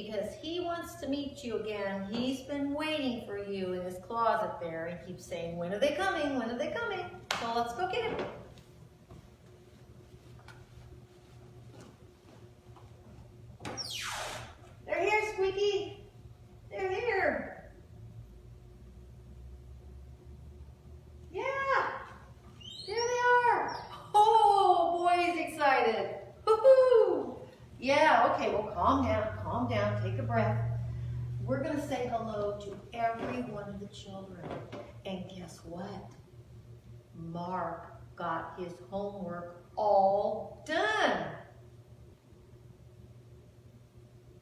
because he wants to meet you again. He's been waiting for you in his closet there and keeps saying, when are they coming? When are they coming? So let's go get him. They're here, Squeaky. They're here. Yeah, there they are. Oh, boy, he's excited. Woohoo! Yeah, okay, well, calm down, take a breath. We're gonna say hello to every one of the children. And guess what? Mark got his homework all done.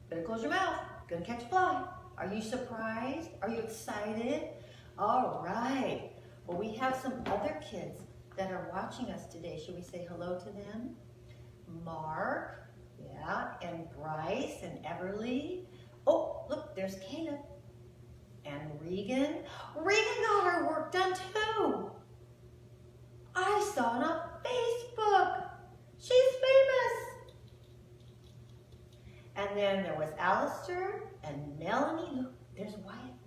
Better close your mouth. Gonna catch a fly. Are you surprised? Are you excited? All right. Well, we have some other kids that are watching us today. Should we say hello to them? Mark, yeah, and Bryce and Everly. Oh, look, there's Caleb. And Regan. Regan got her work done too. I saw it on Facebook. She's famous. And then there was Alistair and Melanie. Look, there's Wyatt.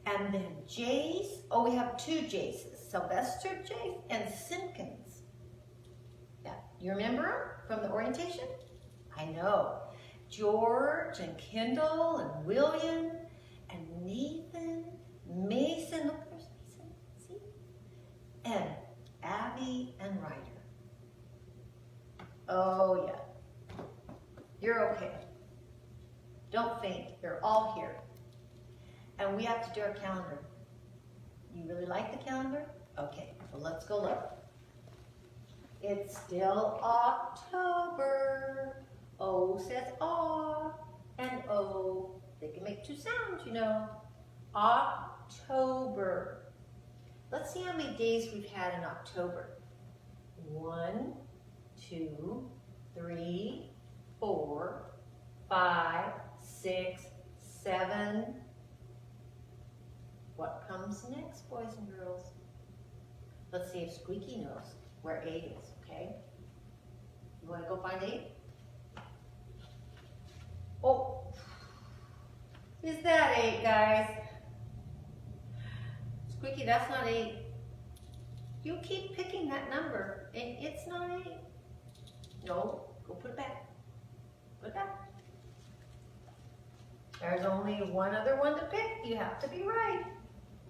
And then Jace. Oh, we have two Jaces. Sylvester Jace and Simpkins. Yeah, you remember them from the orientation? I know. George and Kendall and William and Nathan, Mason. Look, there's Mason. See? And Abby and Ryder. Oh, yeah. You're okay. Don't faint. They're all here. And we have to do our calendar. You really like the calendar? Okay, well, let's go look. It's still October. O says ah and O. They can make two sounds, you know. October. Let's see how many days we've had in October. 1, 2, 3, 4, 5, 6, 7. What comes next, boys and girls? Let's see if Squeaky knows where 8 is, okay? You want to go find 8? Oh, is that 8, guys? Squeaky, that's not 8. You keep picking that number, and it's not 8. No, go put it back. Put it back. There's only one other one to pick. You have to be right.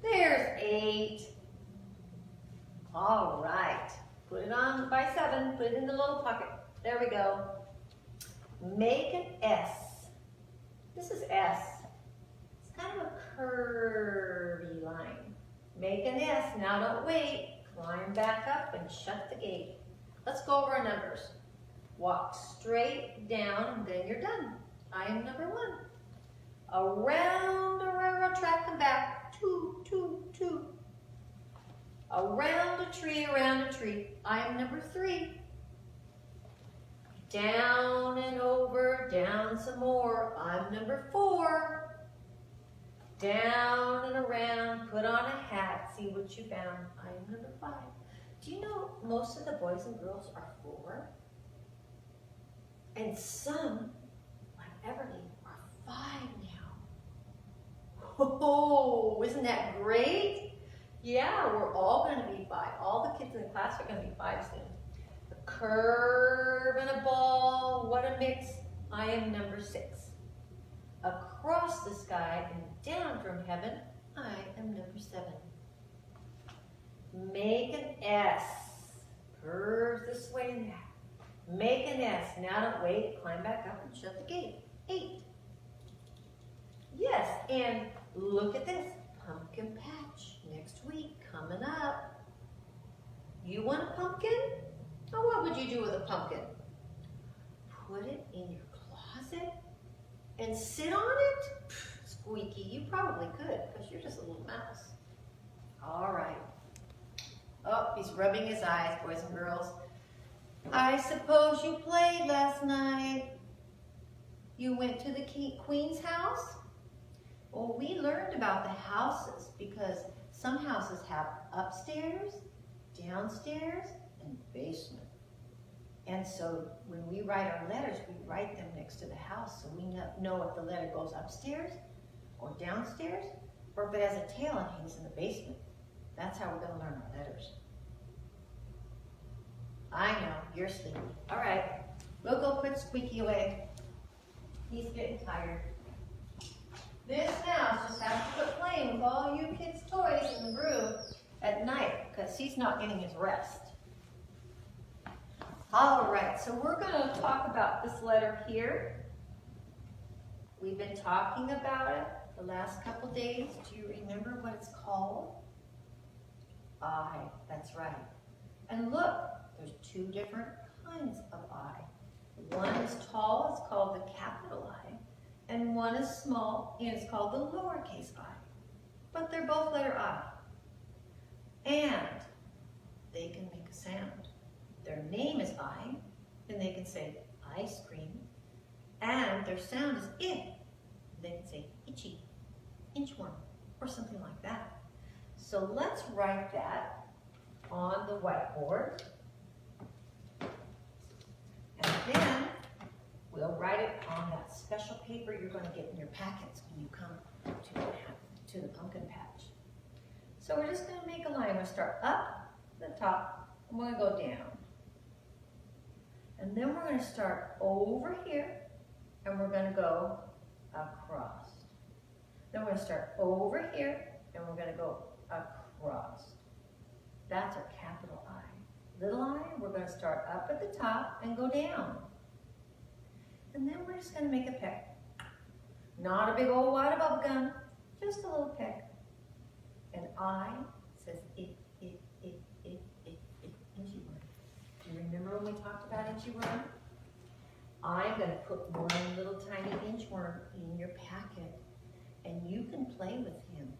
There's 8. All right. Put it on by 7. Put it in the little pocket. There we go. Make an S. This is S. It's kind of a curvy line. Make an S. Now don't wait. Climb back up and shut the gate. Let's go over our numbers. Walk straight down and then you're done. I am number 1. Around the railroad track and back. 2, 2, 2. Around a tree, around a tree. I am number 3. Down and over, down some more. I'm number 4. Down and around, put on a hat, see what you found. I am number 5. Do you know most of the boys and girls are 4? And some, like Everly, are 5 now. Oh, isn't that great? Yeah, we're all going to be 5. All the kids in the class are going to be 5 soon. A curve and a ball, what a mix. I am number 6. Across the sky and down from heaven, I am number 7. Make an S. Curve this way and that. Make an S. Now don't wait. Climb back up and shut the gate. 8. Yes, and look at this. Pumpkin patch. Next week, coming up. You want a pumpkin? Now what would you do with a pumpkin? Put it in your closet and sit on it? Pfft, Squeaky, you probably could because you're just a little mouse. All right. Oh, he's rubbing his eyes, boys and girls. I suppose you played last night. You went to the Queen's house? Well, we learned about the houses because some houses have upstairs, downstairs, and basement. And And so when we write our letters, we write them next to the house so we know if the letter goes upstairs or downstairs, or if it has a tail and hangs in the basement. That's how we're going to learn our letters. I know, you're sleepy. All right, we'll go put Squeaky away. He's getting tired. This house just has to quit playing with all you kids' toys in the room at night because he's not getting his rest. All right, so we're going to talk about this letter here. We've been talking about it the last couple days. Do you remember what it's called? I, that's right. And look, there's two different kinds of I. One is tall, it's called the capital I, and one is small, and it's called the lowercase I. But they're both letter I. And they can make a sound. Their name is I, and they can say ice cream, and their sound is I. They can say itchy, inchworm, or something like that. So let's write that on the whiteboard. And then we'll write it on that special paper you're going to get in your packets when you come to the pumpkin patch. So we're just going to make a line. We're going to start up the top, and we're going to go down. And then we're going to start over here, and we're going to go across. Then we're going to start over here, and we're going to go across. That's our capital I. Little I, we're going to start up at the top and go down. And then we're just going to make a peck. Not a big old wad of bubble gum, just a little peck. And I says it, inchworm. Do you remember when we talked about inchworm? I'm going to put one little tiny inchworm in your packet, and you can play with him.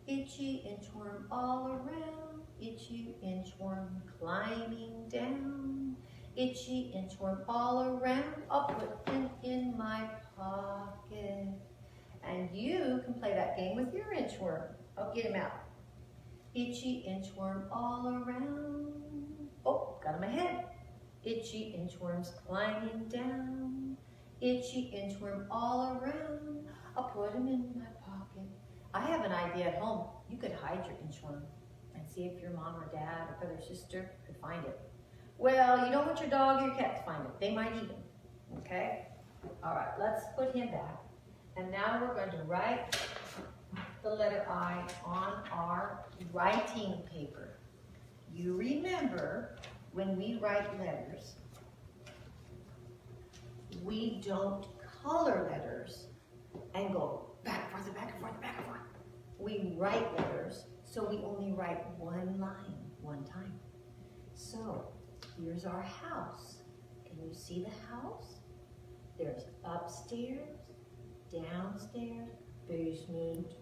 Itchy inchworm all around, itchy inchworm climbing down. Itchy inchworm all around, I'll put him in my pocket. And you can play that game with your inchworm. Oh, get him out. Itchy inchworm all around. Oh, got him ahead. Itchy inchworms climbing down. Itchy inchworm all around, I'll put him in my pocket. I have an idea at home. You could hide your inchworm and see if your mom or dad or brother or sister could find it. Well, you don't want your dog or your cat to find it. They might eat him, okay? All right, let's put him back. And now we're going to write the letter I on our writing paper. You remember when we write letters, we don't color letters and go back and forth, back and forth, back and forth. We write letters, so we only write one line, one time. So here's our house. Can you see the house? There's upstairs, downstairs, basement.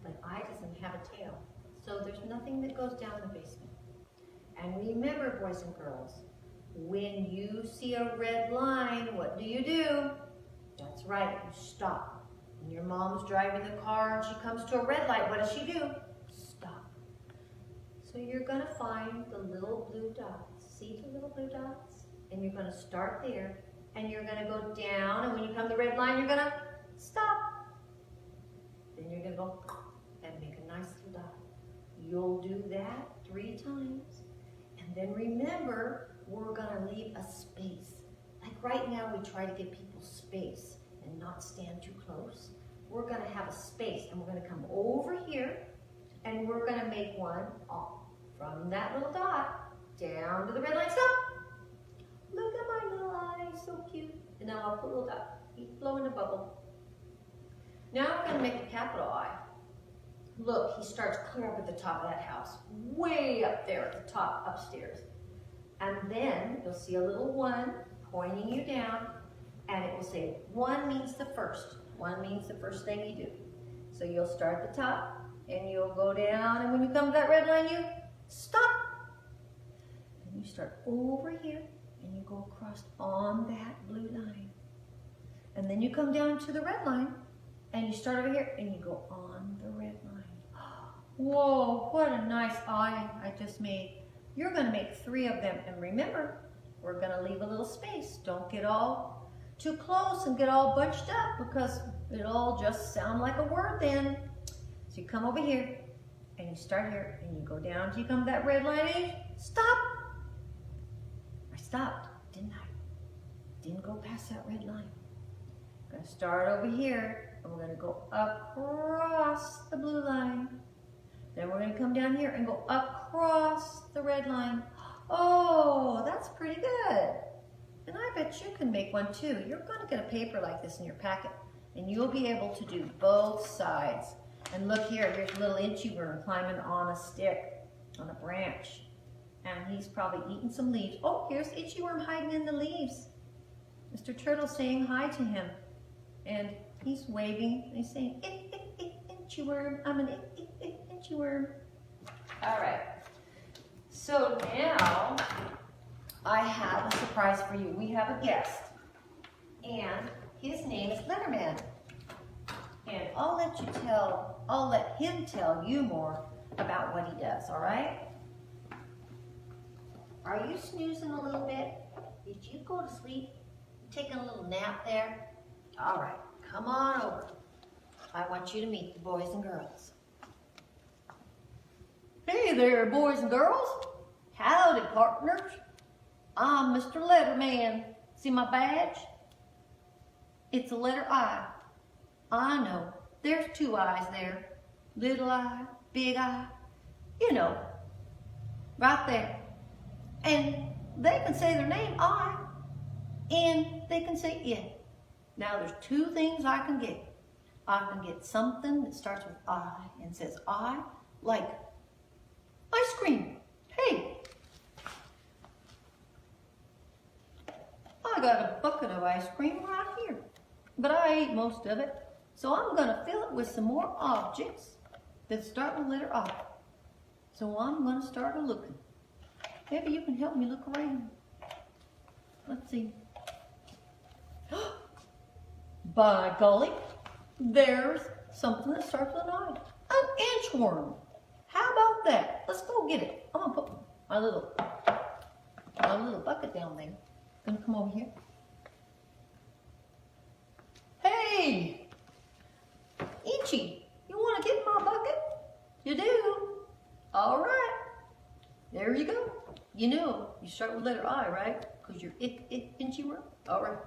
But I doesn't have a tail, so there's nothing that goes down the basement. And remember, boys and girls, when you see a red line, what do? That's right, you stop. When your mom's driving the car and she comes to a red light, what does she do? Stop. So you're going to find the little blue dots. See the little blue dots? And you're going to start there, and you're going to go down, and when you come to the red line, you're going to stop. Then you're going to go and make a nice little dot. You'll do that 3 times. And then remember, we're going to leave a space. Like right now, we try to give people space and not stand too close. We're going to have a space, and we're going to come over here, and we're going to make one from that little dot down to the red line. Stop! Look at my little eye, so cute. And now I'll put a little dot. He's blowing a bubble. Now we're going to make a capital I. Look, he starts clear up at the top of that house, way up there at the top, upstairs. And then you'll see a little 1 pointing you down, and it will say 1 means the first. 1 means the first thing you do. So you'll start at the top, and you'll go down, and when you come to that red line, you stop. Then you start over here, and you go across on that blue line. And then you come down to the red line, and you start over here, and you go on the red line. Whoa, what a nice eye I just made. You're going to make 3 of them. And remember, we're going to leave a little space. Don't get all too close and get all bunched up because it'll just sound like a word then. So you come over here and you start here and you go down till you come to that red line and you stop. I stopped, didn't I? Didn't go past that red line. I'm going to start over here and we're going to go across the blue line. Then we're going to come down here and go across the red line. Oh, that's pretty good. And I bet you can make one too. You're going to get a paper like this in your packet and you'll be able to do both sides. And look here, here's a little inchy worm climbing on a stick, on a branch. And he's probably eating some leaves. Oh, here's Itchy Worm hiding in the leaves. Mr. Turtle saying hi to him. And he's waving and he's saying, Itchy Worm, I'm an Itchy Worm. All right. So now I have a surprise for you. We have a guest. And his name is Letterman. And I'll let him tell you more about what he does, all right? Are you snoozing a little bit? Did you go to sleep? Taking a little nap there? All right, come on over. I want you to meet the boys and girls. Hey there, boys and girls. Howdy, partners. I'm Mr. Letterman. See my badge? It's a letter I. I know. There's 2 eyes there. Little eye, big eye. You know, right there. And they can say their name, I, and they can say it. Now there's 2 things I can get. I can get something that starts with I and says I, like ice cream. Hey, I got a bucket of ice cream right here, but I ate most of it. So I'm going to fill it with some more objects that start with the letter I. So I'm going to start looking. Maybe you can help me look around. Let's see. By golly, there's something that starts with an I. An inchworm. How about that? Let's go get it. I'm going to put my little bucket down there. Gonna come over here. Hey! Itchy, you want to get in my bucket? You do? All right. There you go. You know, you start with letter I, right? Because you're Itchy Worm. All right.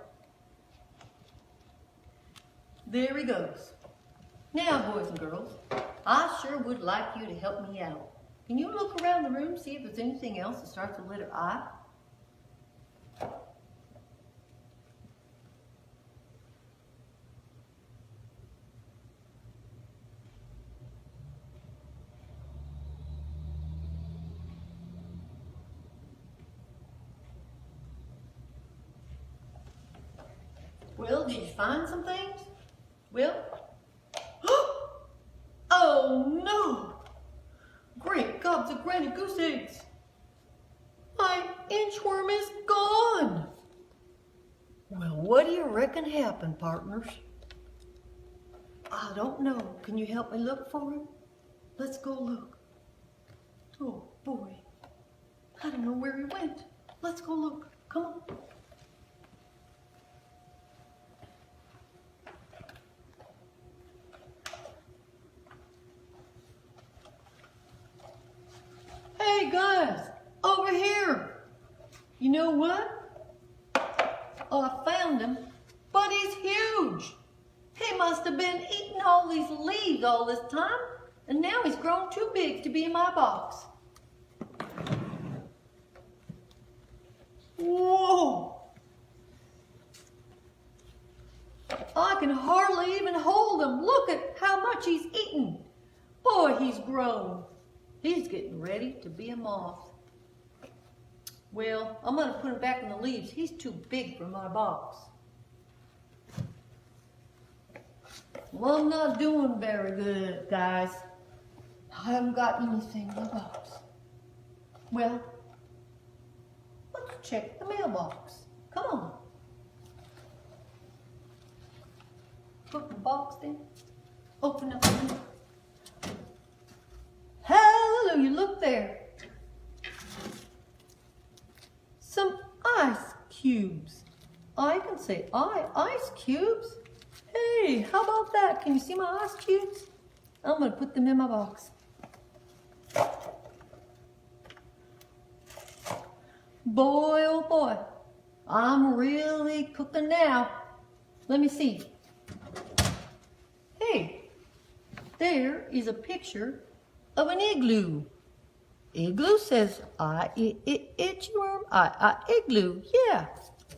There he goes. Now, boys and girls, I sure would like you to help me out. Can you look around the room, see if there's anything else that starts with letter I? Well, did you find some things? Well, oh no! Great gobs of granny goose eggs! My inchworm is gone! Well, what do you reckon happened, partners? I don't know. Can you help me look for him? Let's go look. Oh boy, I don't know where he went. Let's go look. Come on. Hey guys, over here. You know what? Oh, I found him, but he's huge. He must have been eating all these leaves all this time, and now he's grown too big to be in my box. Whoa! I can hardly even hold him. Look at how much he's eaten. Boy, he's grown. He's getting ready to be a moth. Well, I'm going to put him back in the leaves. He's too big for my box. Well, I'm not doing very good, guys. I haven't got anything in the box. Well, let's check the mailbox. Come on. Put the box in. Open up the window. Hallelujah, look there. cubes. I can say ice cubes. Hey, how about that? Can you see my ice cubes? I'm gonna put them in my box. Boy, oh boy, I'm really cooking now. Let me see. Hey, there is a picture of an igloo. Igloo says, I, itchy worm, I, igloo, yeah.